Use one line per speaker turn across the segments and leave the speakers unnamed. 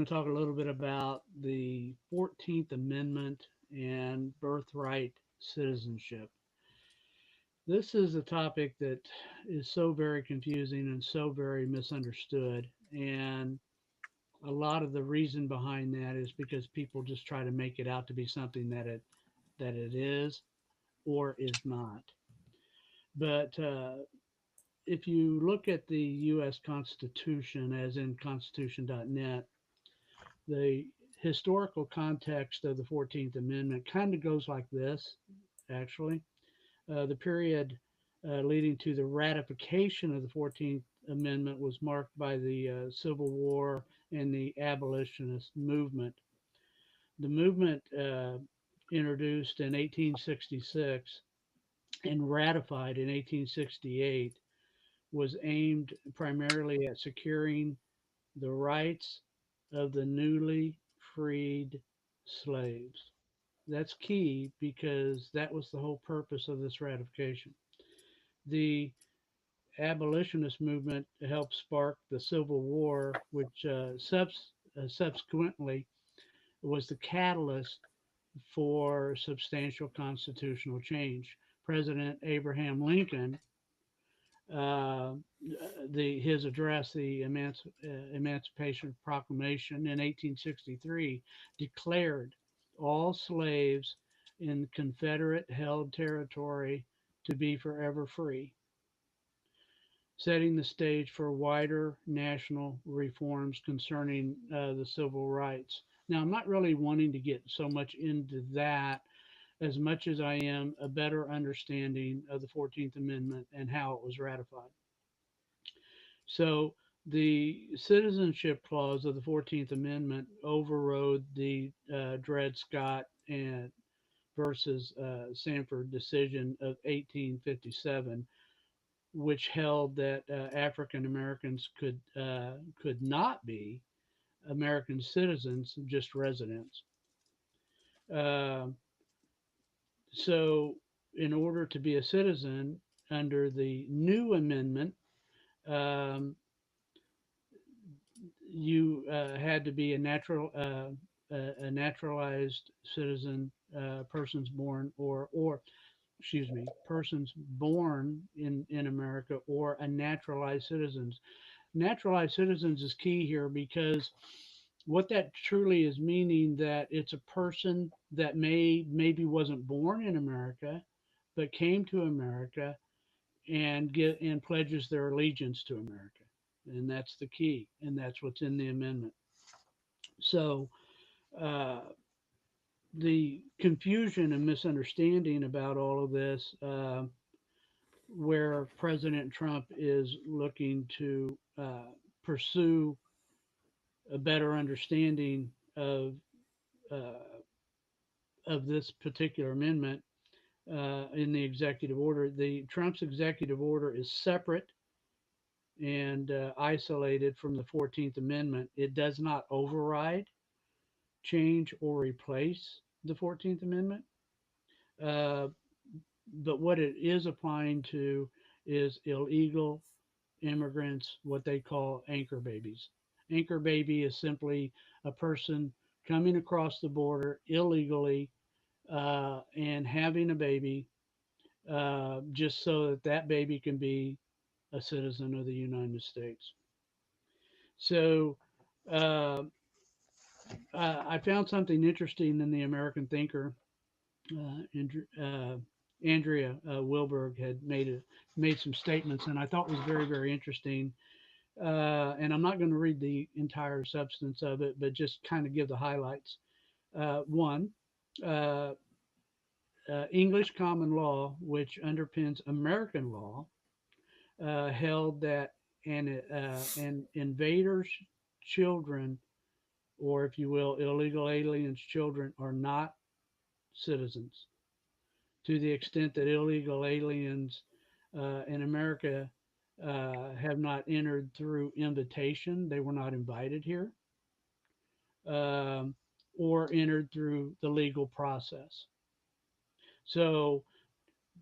going to talk a little bit about the 14th Amendment and birthright citizenship. This is a topic that is so very confusing and so very misunderstood. And a lot of the reason behind that is because people just try to make it out to be something that it is or is not. But if you look at the U.S. Constitution, as in Constitution.net, the historical context of the 14th Amendment kind of goes like this, actually. The period leading to the ratification of the 14th Amendment was marked by the Civil War and the abolitionist movement. The movement, introduced in 1866 and ratified in 1868, was aimed primarily at securing the rights of the newly freed slaves. That's key because that was the whole purpose of this ratification. The abolitionist movement helped spark the Civil War, which subsequently was the catalyst for substantial constitutional change. President Abraham Lincoln, uh, his address, the Emancipation Proclamation in 1863, declared all slaves in Confederate held territory to be forever free, setting the stage for wider national reforms concerning the civil rights. Now, I'm not really wanting to get so much into that as much as I am a better understanding of the 14th Amendment and how it was ratified. So the Citizenship Clause of the 14th Amendment overrode the Dred Scott and versus Sanford decision of 1857, which held that African Americans could not be American citizens, just residents. Uh, so, in order to be a citizen under the new amendment, um, you had to be a naturalized citizen, persons born or excuse me, persons born in America or a naturalized citizens. Naturalized citizens is key here because what that truly is meaning that it's a person that maybe wasn't born in America but came to America and pledges their allegiance to America. And that's the key, and that's what's in the amendment. So uh, the confusion and misunderstanding about all of this, where President Trump is looking to pursue a better understanding uh, of this particular amendment in the executive order. The Trump's executive order is separate and isolated from the 14th Amendment. It does not override, change, or replace the 14th Amendment. Uh, but what it is applying to is illegal immigrants, what they call anchor babies. Anchor baby is simply a person coming across the border illegally and having a baby just so that that baby can be a citizen of the United States. So uh, I found something interesting in the American Thinker. Andrea Wilberg had made some statements, and I thought was very very interesting. And I'm not going to read the entire substance of it, but just kind of give the highlights. One, uh, English common law, which underpins American law, held that an invader's children, or if you will, illegal aliens' children, are not citizens. To the extent that illegal aliens in America have not entered through invitation, they were not invited here, um, or entered through the legal process. So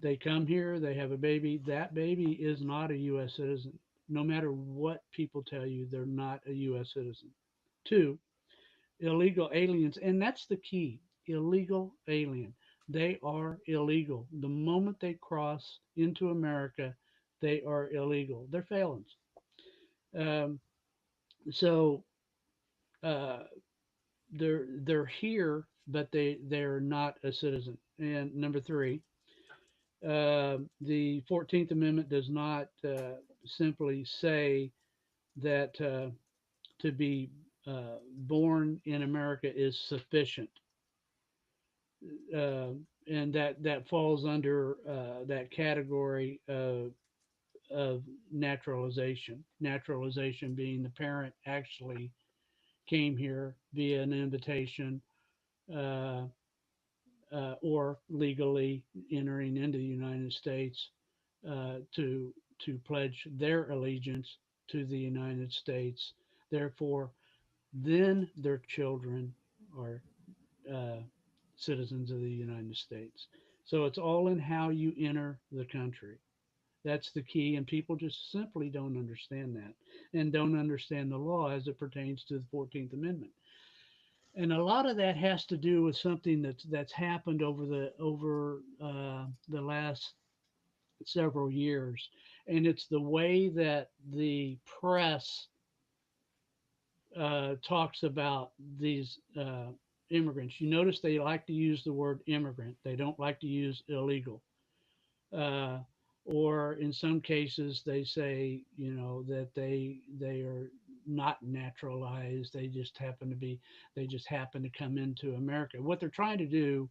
they come here, they have a baby. That baby is not a U.S. citizen. No matter what people tell you, they're not a U.S. citizen. Two, illegal aliens, and that's the key. Illegal alien. They are illegal. The moment they cross into America, they are illegal. They're felons. Um, so uh, they're here, but they're not a citizen. And number three, the 14th Amendment does not simply say that to be born in America is sufficient, uh, and that falls under that category of naturalization. Naturalization being the parent actually came here via an invitation, uh, or legally entering into the United States to pledge their allegiance to the United States. Therefore, then their children are uh, citizens of the United States. So it's all in how you enter the country. That's the key, and people just simply don't understand that and don't understand the law as it pertains to the 14th Amendment. And a lot of that has to do with something that's happened over the last several years, and it's the way that the press talks about these immigrants. You notice they like to use the word immigrant. They don't like to use illegal. Uh, or in some cases, they say, that they are not naturalized. They just happen to come into America. What they're trying to do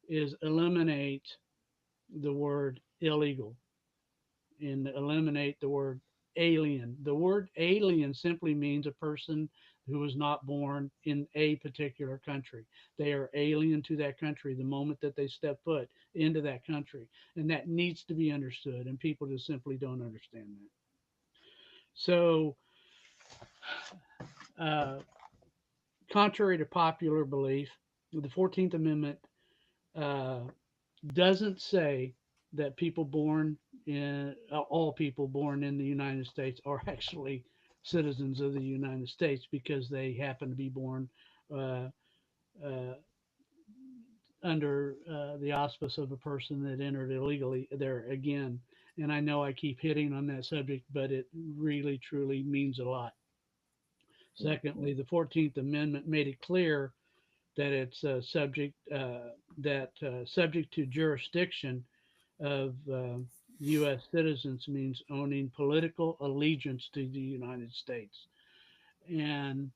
is eliminate the word illegal and eliminate the word alien. The word alien simply means a person who was not born in a particular country. They are alien to that country the moment that they step foot into that country. And that needs to be understood, and people just simply don't understand that. So, uh, contrary to popular belief, the 14th Amendment uh, doesn't say that all people born in the United States are actually citizens of the United States because they happen to be born uh, uh, under the auspice of a person that entered illegally there again. And I know I keep hitting on that subject, but it really truly means a lot. Secondly, the 14th Amendment made it clear that it's subject to jurisdiction of U.S. citizens means owning political allegiance to the United States. And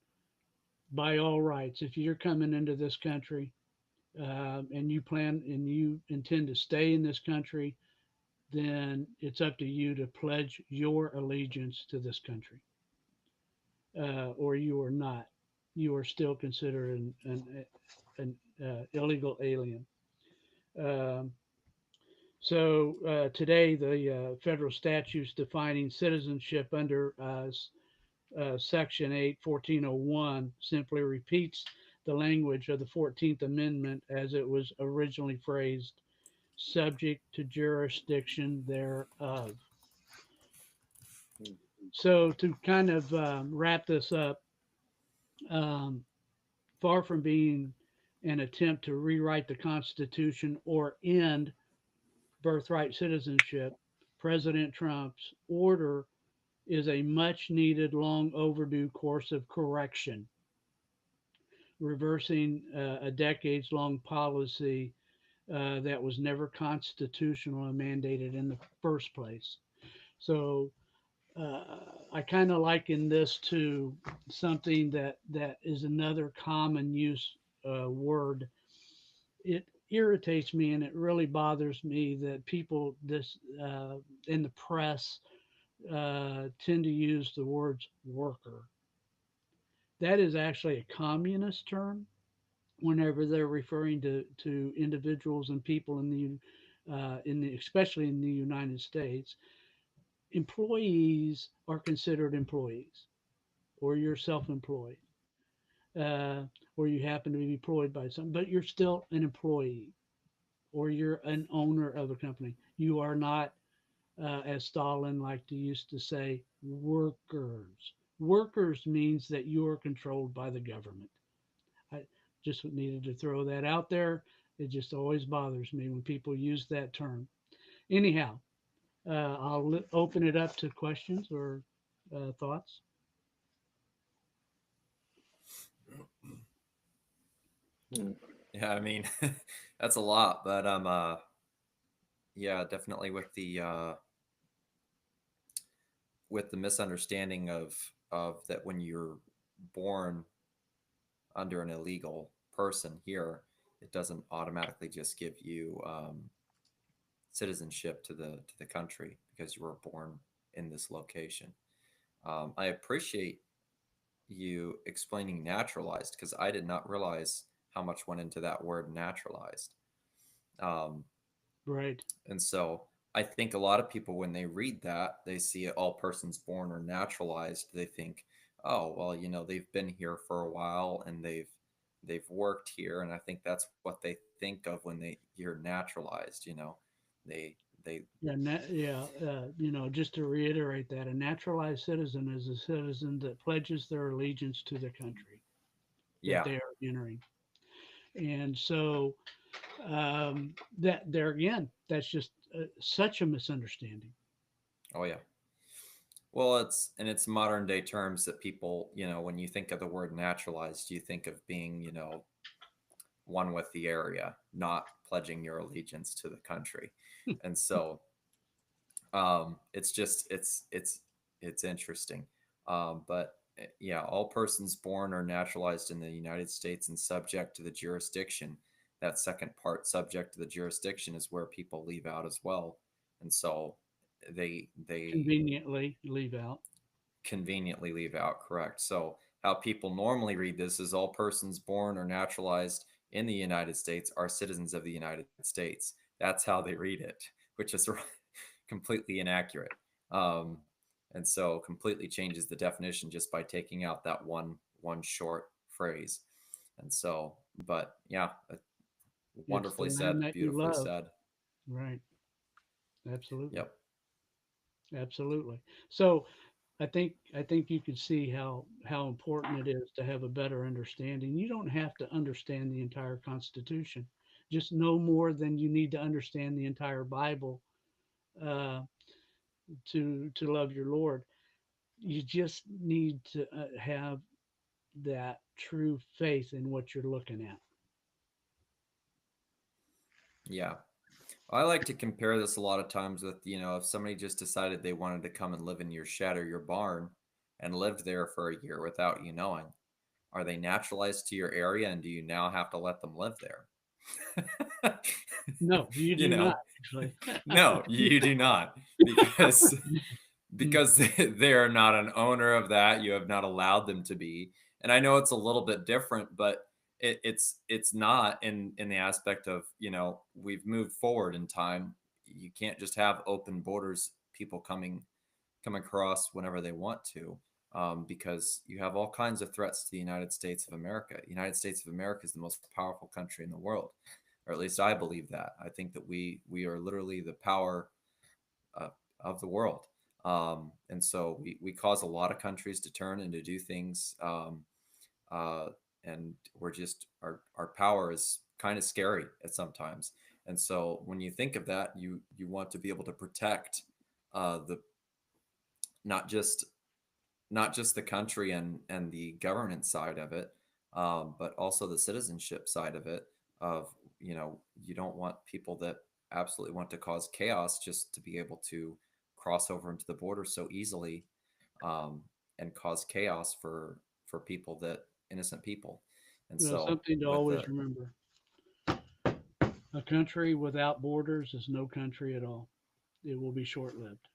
by all rights, if you're coming into this country and you intend to stay in this country, then it's up to you to pledge your allegiance to this country, or you are not. You are still considered an illegal alien. Um, So today, the federal statutes defining citizenship under Section 8, 1401, simply repeats the language of the 14th Amendment as it was originally phrased, subject to jurisdiction thereof. So to kind of wrap this up, um, far from being an attempt to rewrite the Constitution or end birthright citizenship, President Trump's order is a much needed, long overdue course of correction, reversing a decades long policy that was never constitutional and mandated in the first place. So I kind of liken this to something that is another common use word. It irritates me and it really bothers me that people this in the press tend to use the words worker. That is actually a communist term whenever they're referring to individuals and people especially in the United States. Employees are considered employees, or you're self-employed, uh, or you happen to be employed by some, but you're still an employee, or you're an owner of a company. You are not, as Stalin liked to used to say, workers. Workers means that you are controlled by the government. Just needed to throw that out there. It just always bothers me when people use that term. Anyhow, I'll open it up to questions or thoughts.
Hmm.
Yeah, I mean, that's a lot, but yeah, definitely with the misunderstanding of that when you're born under an illegal person here, it doesn't automatically just give you citizenship to the country because you were born in this location. I appreciate you explaining naturalized because I did not realize how much went into that word naturalized. Um,
Right.
and so I think a lot of people, when they read that, they see all persons born or naturalized. They think, oh, well, they've been here for a while and they've worked here, and I think that's what they think of when they hear naturalized. They they
Yeah, yeah. Just to reiterate that a naturalized citizen is a citizen that pledges their allegiance to the country that
yeah.
they are entering. And so that there again, that's just such a misunderstanding.
Oh yeah. Well, it's modern day terms that people, when you think of the word naturalized, you think of being, one with the area, not pledging your allegiance to the country. And so it's just it's interesting. But yeah, all persons born or naturalized in the United States and subject to the jurisdiction. That second part, subject to the jurisdiction, is where people leave out as well. And so they
Conveniently leave out.
conveniently leave out, correct. So how people normally read this is all persons born or naturalized in the United States are citizens of the United States. That's how they read it, which is completely inaccurate. Um, and so completely changes the definition just by taking out that one short phrase. And so, but yeah,
It's the
wonderfully
land
said,
that you
beautifully
love.
said.
Right. Absolutely.
Yep.
Absolutely. So I think you can see how important it is to have a better understanding. You don't have to understand the entire Constitution. Just no more than you need to understand the entire Bible uh, to love your Lord. You just need to have that true faith in what you're looking at.
Yeah. I like to compare this a lot of times with, if somebody just decided they wanted to come and live in your shed or your barn and lived there for a year without you knowing, are they naturalized to your area and do you now have to let them live there?
No, you
you
do not
know,
actually.
no, you do not because they are not an owner of that. You have not allowed them to be. And I know it's a little bit different, but it's not in the aspect of, we've moved forward in time. You can't just have open borders, people come across whenever they want to, because you have all kinds of threats to the United States of America. United States of America is the most powerful country in the world, or at least I believe that. I think that we are literally the power uh, of the world. And so we cause a lot of countries to turn and to do things. Uh, and we're just, our power is kind of scary at sometimes. And so when you think of that, you want to be able to protect the not just not just the country and the governance side of it, but also the citizenship side of it. Of you don't want people that absolutely want to cause chaos just to be able to cross over into the border so easily, um, and cause chaos for people that innocent people. And so
Something to
with
always
the
remember: a country without borders is no country at all. It will be short-lived.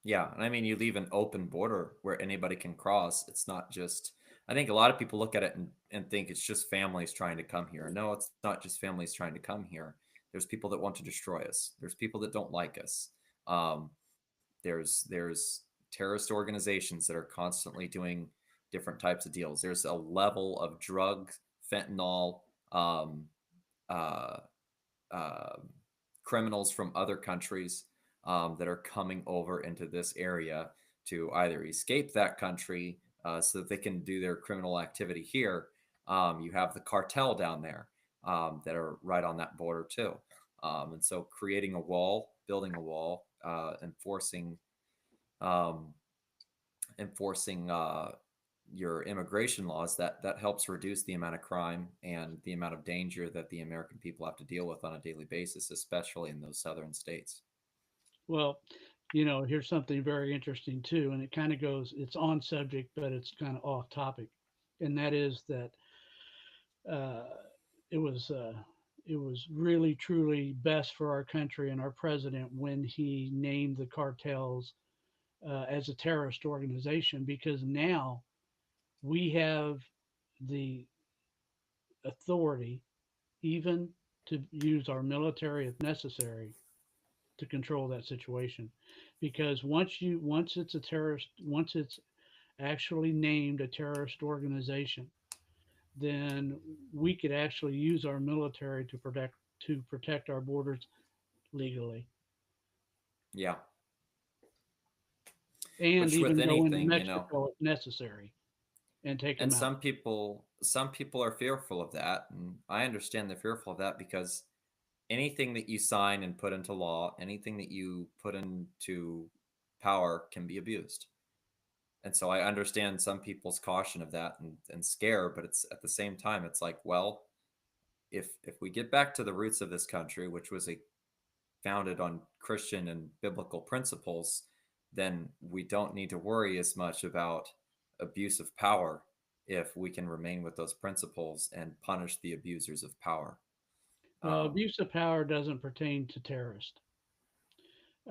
Yeah, and I mean, you leave an open border where anybody can cross. It's not just. I think a lot of people look at it and think it's just families trying to come here. No, it's not just families trying to come here. There's people that want to destroy us. There's people that don't like us. There's terrorist organizations that are constantly doing different types of deals. There's a level of drug, fentanyl, um, uh, uh, criminals from other countries, that are coming over into this area to either escape that country, so that they can do their criminal activity here, You have the cartel down there that are right on that border too. And so creating a wall, building a wall, um, enforcing your immigration laws, that helps reduce the amount of crime and the amount of danger that the American people have to deal with on a daily basis, especially in those southern states.
Well, here's something very interesting too, and it kind of goes, it's on subject, but it's kind of off topic, and that is that uh, it was uh, it was really truly best for our country and our president when he named the cartels as a terrorist organization, because now we have the authority, even to use our military if necessary, to control that situation. Because once it's a terrorist, once it's actually named a terrorist organization, then we could actually use our military to protect our borders legally,
Yeah,
and
which with
even go into
anything, you know,
Mexico if necessary and take
and
them out.
some people are fearful of that, and I understand they're fearful of that because anything that you sign and put into law, anything that you put into power can be abused. And so I understand some people's caution of that and scare, but it's at the same time, it's like, well, if we get back to the roots of this country, which was a founded on Christian and biblical principles, then we don't need to worry as much about abuse of power if we can remain with those principles and punish the abusers of power.
Well,
Um,
abuse of power doesn't pertain to terrorists.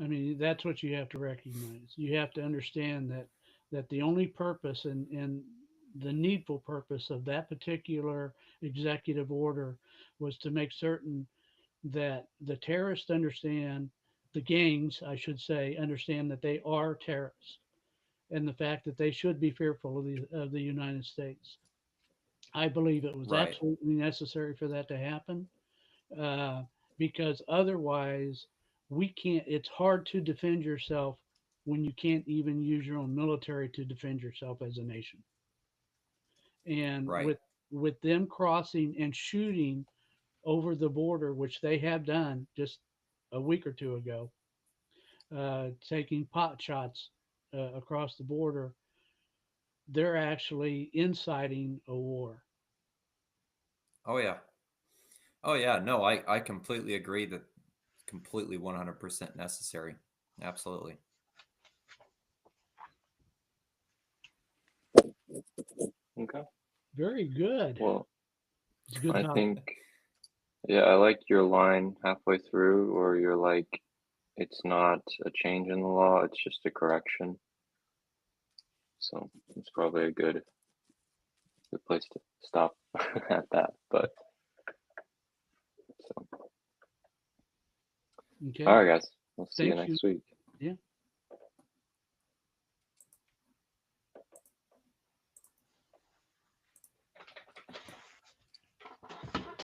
I mean, that's what you have to recognize. You have to understand that the only purpose and the needful purpose of that particular executive order was to make certain that the terrorists understand, the gangs, I should say, understand that they are terrorists, and the fact that they should be fearful of the United States. I believe it was
right,
absolutely necessary for that to happen, uh, because otherwise we can't. It's hard to defend yourself when you can't even use your own military to defend yourself as a nation. And
right.
with them crossing and shooting over the border, which they have done just a week or two ago, taking pot shots across the border, they're actually inciting a war.
Oh yeah. Oh yeah. No, I completely agree that completely 100% necessary. Absolutely.
Okay.
Very good.
Well,
It's a good
I
topic.
think, yeah, I like your line halfway through, or you're like, it's not a change in the law, it's just a correction. So it's probably a good place to stop at that. But so, all
Okay.
right, guys, we'll see you
Thank you.
next week.
Yeah.